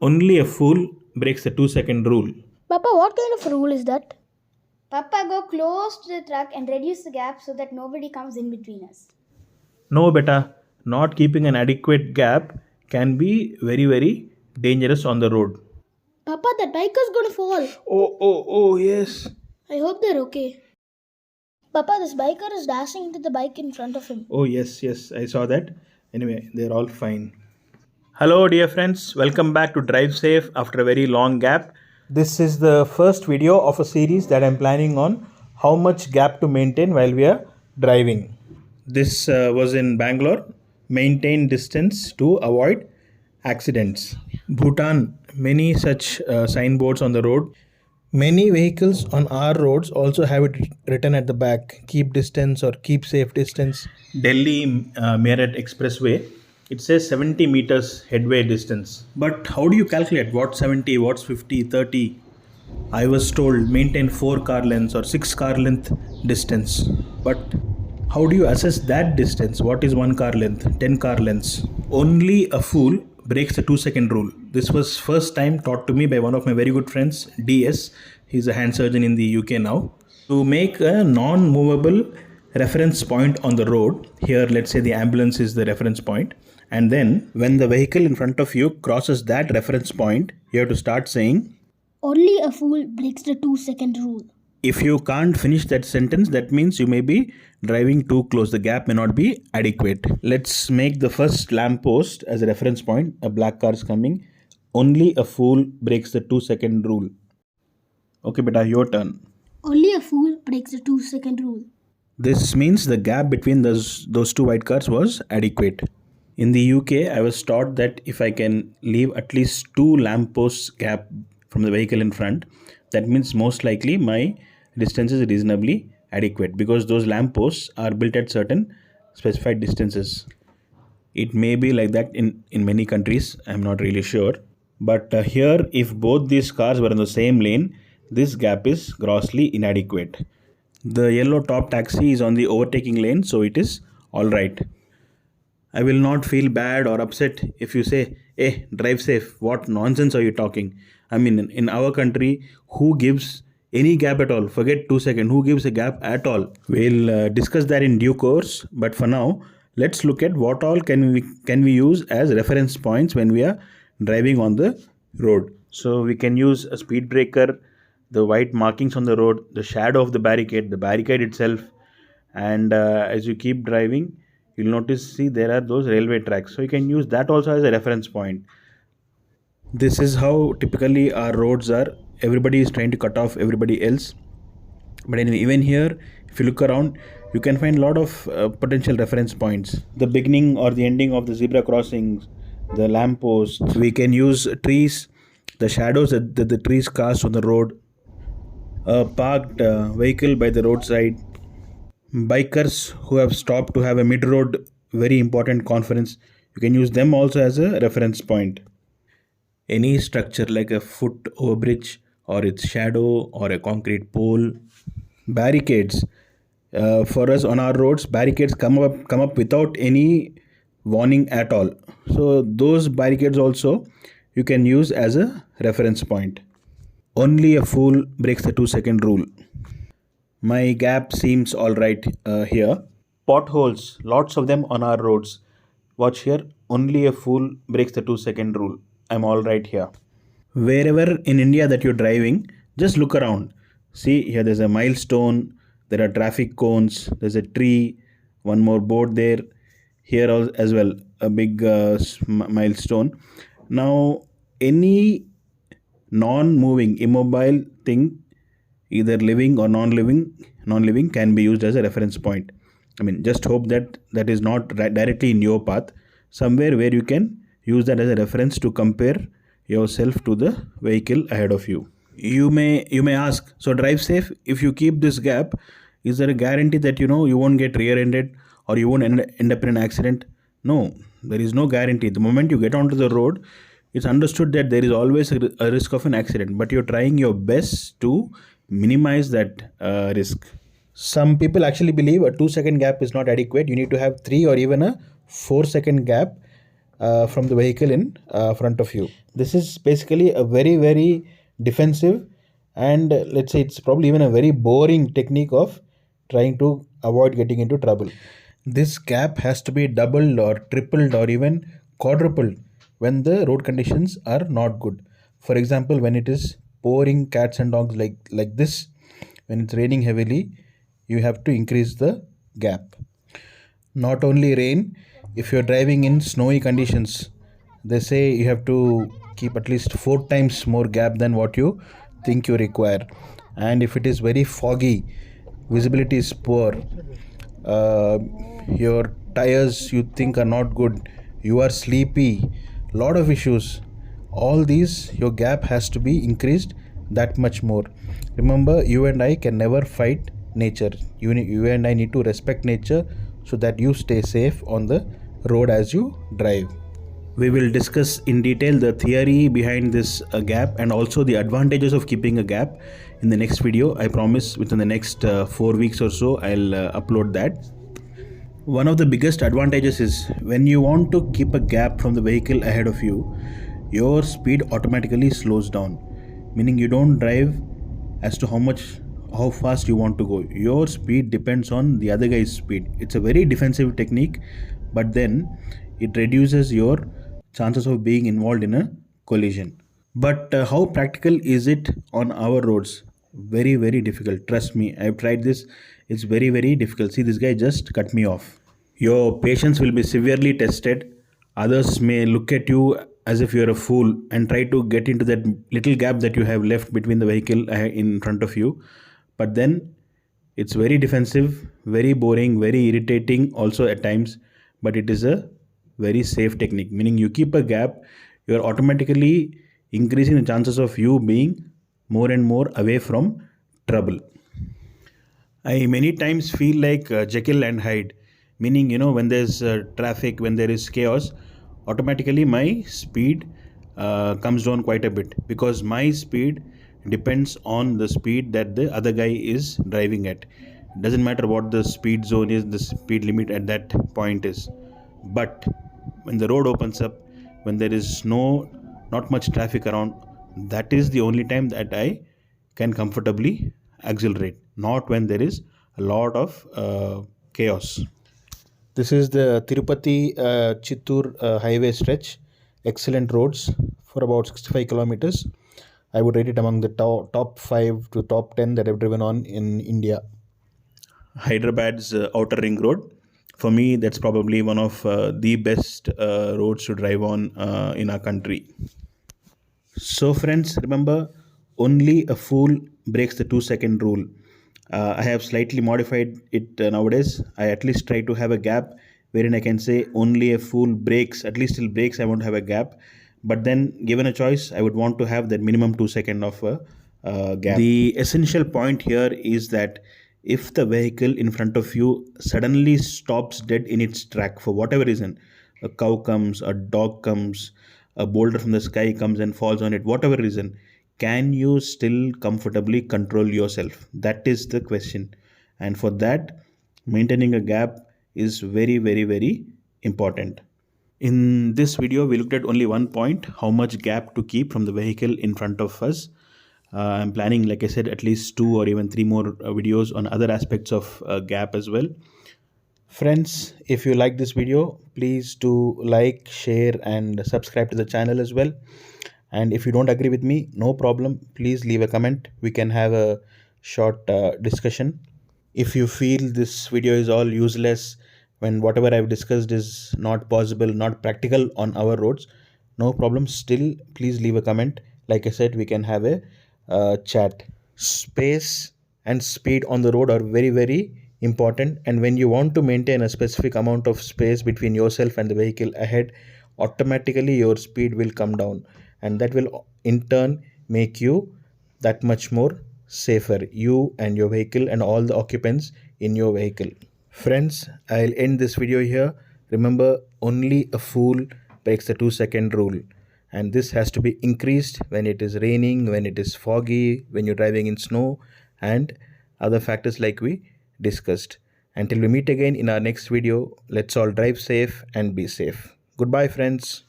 Only a fool breaks the 2-second rule. Papa, what kind of rule is that? Papa, go close to the truck and reduce the gap so that nobody comes in between us. No, beta, not keeping an adequate gap can be very, very dangerous on the road. Papa, that biker's gonna fall. Oh, yes. I hope they're okay. Papa, this biker is dashing into the bike in front of him. Oh, yes, I saw that. Anyway, they're all fine. Hello, dear friends. Welcome back to Drive Safe after a very long gap. This is the first video of a series that I'm planning on how much gap to maintain while we are driving. This was in Bangalore. Maintain distance to avoid accidents. Bhutan, many such signboards on the road. Many vehicles on our roads also have it written at the back, keep distance or keep safe distance. Delhi Meerut Expressway, it says 70 meters headway distance. But how do you calculate what's 70, what's 50, 30? I was told maintain 4 car lengths or 6 car length distance. But how do you assess that distance? What is 1 car length, 10 car lengths? Only a fool breaks the 2-second rule. This was first time taught to me by one of my very good friends, DS. He's a hand surgeon in the UK now. To make a non-movable reference point on the road, here let's say the ambulance is the reference point, and then when the vehicle in front of you crosses that reference point, you have to start saying, Only a fool breaks the 2-second rule. if you can't finish that sentence, that means you may be driving too close. The gap may not be adequate. Let's make the first lamppost as a reference point. A black car is coming. Only a fool breaks the 2-second rule. Okay, beta, your turn. Only a fool breaks the 2-second rule. This means the gap between those two white cars was adequate. In the UK, I was taught that if I can leave at least 2 lampposts gap from the vehicle in front, that means most likely my distance is reasonably adequate because those lampposts are built at certain specified distances. It may be like that in many countries, I'm not really sure. But here, if both these cars were in the same lane, this gap is grossly inadequate. The yellow top taxi is on the overtaking lane, so it is alright. I will not feel bad or upset if you say, hey, drive safe, what nonsense are you talking? I mean, in our country, who gives any gap at all? Forget 2 seconds, who gives a gap at all? We'll discuss that in due course, but for now, let's look at what all can we use as reference points when we are driving on the road. So we can use a speed breaker, the white markings on the road, the shadow of the barricade itself, and as you keep driving, you'll notice, see, there are those railway tracks, so you can use that also as a reference point. This is how typically our roads are. Everybody is trying to cut off everybody else, but anyway, even here, if you look around, you can find a lot of potential reference points. The beginning or the ending of the zebra crossings, the lampposts, we can use trees, the shadows that the trees cast on the road, a parked vehicle by the roadside, bikers who have stopped to have a mid-road very important conference, you can use them also as a reference point. Any structure like a foot overbridge or its shadow or a concrete pole. Barricades, for us on our roads, barricades come up without any warning at all, so those barricades also you can use as a reference point. Only a fool breaks the 2-second rule. My gap seems alright here. Potholes, lots of them on our roads. Watch here, only a fool breaks the 2-second rule. I'm alright here. Wherever in India that you're driving, just look around. See, here there's a milestone, there are traffic cones, there's a tree, one more board there, here as well, a big milestone. Now, any non-moving, immobile thing, either living or non-living can be used as a reference point. I mean, just hope that that is not directly in your path, somewhere where you can use that as a reference to compare yourself to the vehicle ahead of you. You may ask, so drive safe, if you keep this gap, is there a guarantee that you won't get rear-ended or you won't end up in an accident? No, there is no guarantee. The moment you get onto the road, it's understood that there is always a risk of an accident, but you're trying your best to minimize that risk. Some people actually believe a 2-second gap is not adequate. You need to have 3 or even a 4-second gap from the vehicle in front of you. This is basically a very, very defensive, and let's say it's probably even a very boring technique of trying to avoid getting into trouble. This gap has to be doubled or tripled or even quadrupled when the road conditions are not good. For example, when it is pouring cats and dogs like this, when it's raining heavily, you have to increase the gap. Not only rain, if you're driving in snowy conditions, they say you have to keep at least 4 times more gap than what you think you require. And if it is very foggy, visibility is poor, uh, your tires you think are not good, you are sleepy, lot of issues, all these your gap has to be increased that much more. Remember, you and I can never fight nature. You and I need to respect nature so that you stay safe on the road as you drive. We will discuss in detail the theory behind this gap and also the advantages of keeping a gap in the next video. I promise within the next 4 weeks or so I'll upload that. One of the biggest advantages is when you want to keep a gap from the vehicle ahead of you, your speed automatically slows down, meaning you don't drive as to how fast you want to go. Your speed depends on the other guy's speed. It's a very defensive technique, but then it reduces your chances of being involved in a collision. But how practical is it on our roads? Very, very difficult. Trust me, I've tried this. It's very, very difficult. See, this guy just cut me off. Your patience will be severely tested. Others may look at you as if you're a fool and try to get into that little gap that you have left between the vehicle in front of you. But then it's very defensive, very boring, very irritating also at times. But it is a very safe technique, meaning you keep a gap, you're automatically increasing the chances of you being more and more away from trouble. I many times feel like Jekyll and Hyde, meaning, when there's traffic, when there is chaos, automatically my speed comes down quite a bit because my speed depends on the speed that the other guy is driving at. It doesn't matter what the speed zone is, the speed limit at that point is. But when the road opens up, when there is not much traffic around, that is the only time that I can comfortably accelerate, not when there is a lot of chaos. This is the Tirupati Chittur highway stretch. Excellent roads for about 65 kilometers. I would rate it among the top 5 to top 10 that I've driven on in India. Hyderabad's outer ring road. For me, that's probably one of the best roads to drive on in our country. So, friends, remember, only a fool breaks the 2 second rule. I have slightly modified it nowadays. I at least try to have a gap wherein I can say only a fool breaks, at least till breaks, I won't have a gap. But then, given a choice, I would want to have that minimum 2 second of a gap. The essential point here is that if the vehicle in front of you suddenly stops dead in its track for whatever reason, a cow comes, a dog comes, a boulder from the sky comes and falls on it, whatever reason, can you still comfortably control yourself? That is the question. And for that, maintaining a gap is very, very, very important. In this video, we looked at only one point, how much gap to keep from the vehicle in front of us. I'm planning, like I said, at least 2 or even 3 more videos on other aspects of gap as well. Friends, if you like this video, please do like, share, and subscribe to the channel as well. And if you don't agree with me, no problem. Please leave a comment. We can have a short discussion. If you feel this video is all useless, when whatever I've discussed is not possible, not practical on our roads, no problem. Still, please leave a comment. Like I said, we can have a chat. Space and speed on the road are very, very important. And when you want to maintain a specific amount of space between yourself and the vehicle ahead, automatically your speed will come down, and that will in turn make you that much more safer, you and your vehicle and all the occupants in your vehicle. Friends, I'll end this video here. Remember, only a fool breaks the 2 second rule, and this has to be increased when it is raining, when it is foggy, when you're driving in snow, and other factors like we discussed. Until we meet again in our next video, let's all drive safe and be safe. Goodbye, friends.